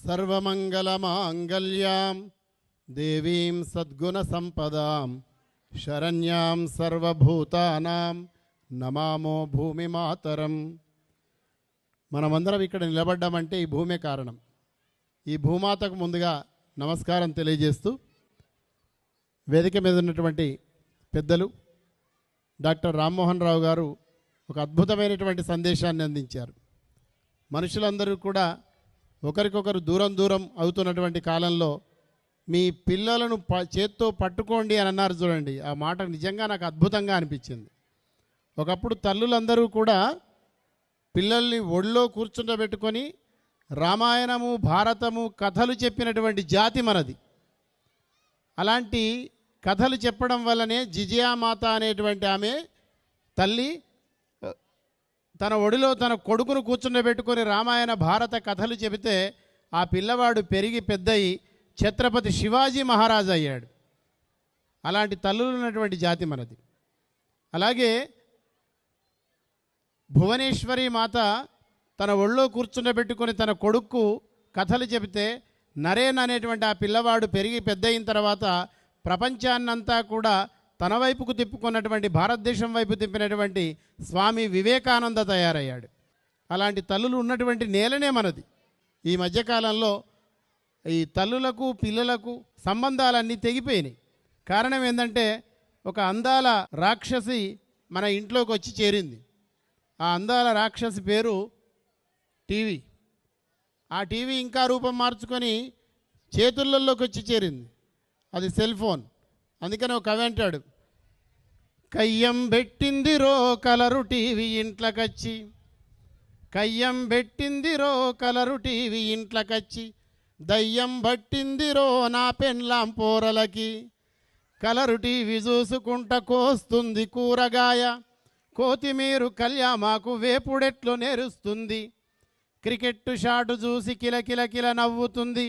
సర్వమంగళమాంగళ్యాం దేవీం సద్గుణసంపదాం శరణ్యాం సర్వభూతానాం నమామో భూమిమాతరం. మనమందరం ఇక్కడ నిలబడ్డామంటే ఈ భూమే కారణం. ఈ భూమాతకు ముందుగా నమస్కారం తెలియజేస్తూ వేదిక మీద ఉన్నటువంటి పెద్దలు డాక్టర్ రామ్మోహన్ రావు గారు ఒక అద్భుతమైనటువంటి సందేశాన్ని అందించారు. మనుషులందరూ కూడా ఒకరికొకరు దూరం అవుతున్నటువంటి కాలంలో మీ పిల్లలను చేత్తో పట్టుకోండి అని అన్నారు. చూడండి, ఆ మాట నిజంగా నాకు అద్భుతంగా అనిపించింది. ఒకప్పుడు తల్లులందరూ కూడా పిల్లల్ని ఒళ్ళో కూర్చుండబెట్టుకొని రామాయణము భారతము కథలు చెప్పినటువంటి జాతి మనది. అలాంటి కథలు చెప్పడం వల్లనే జిజియామాత అనేటువంటి ఆమె తల్లి తన ఒడిలో తన కొడుకును కూర్చుండబెట్టుకొని రామాయణ భారత కథలు చెబితే ఆ పిల్లవాడు పెరిగి పెద్దయి ఛత్రపతి శివాజీ మహారాజు అయ్యాడు. అలాంటి తల్లులు ఉన్నటువంటి జాతి మనది. అలాగే భువనేశ్వరి మాత తన ఒళ్ళో కూర్చుండబెట్టుకొని తన కొడుకు కథలు చెబితే నరేన్ అనేటువంటి ఆ పిల్లవాడు పెరిగి పెద్ద అయిన తర్వాత ప్రపంచాన్నంతా కూడా తన వైపుకు తిప్పుకున్నటువంటి, భారతదేశం వైపు తిప్పినటువంటి స్వామి వివేకానంద తయారయ్యాడు. అలాంటి తల్లులు ఉన్నటువంటి నేలనే మనది. ఈ మధ్యకాలంలో ఈ తల్లులకు పిల్లలకు సంబంధాలన్నీ తెగిపోయినాయి. కారణం ఏంటంటే ఒక అందాల రాక్షసి మన ఇంట్లోకి వచ్చి చేరింది. ఆ అందాల రాక్షసి పేరు టీవీ. ఆ టీవీ ఇంకా రూపం మార్చుకొని చేతులలోకి వచ్చి చేరింది. అది సెల్ ఫోన్. అందుకని ఒక కవి అంటాడు, కయ్యం పెట్టిందిరో కలరు టీవీ ఇంట్లోకొచ్చి, కయ్యం పెట్టిందిరో కలరు టీవీ ఇంట్లోకొచ్చి, దయ్యం పట్టిందిరో నా పెన్లాం పోరలకి, కలరు టీవీ చూసుకుంట కోస్తుంది కూరగాయ, కోతిమీరు కళ్యామాకు వేపుడెట్లు నేరుస్తుంది, క్రికెట్ షాటు చూసి కిలకిల నవ్వుతుంది,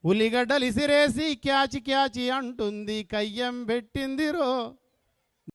ఉల్లిగడ్డలు ఇసిరేసి క్యాచి క్యాచి అంటుంది, కయ్యం పెట్టిందిరో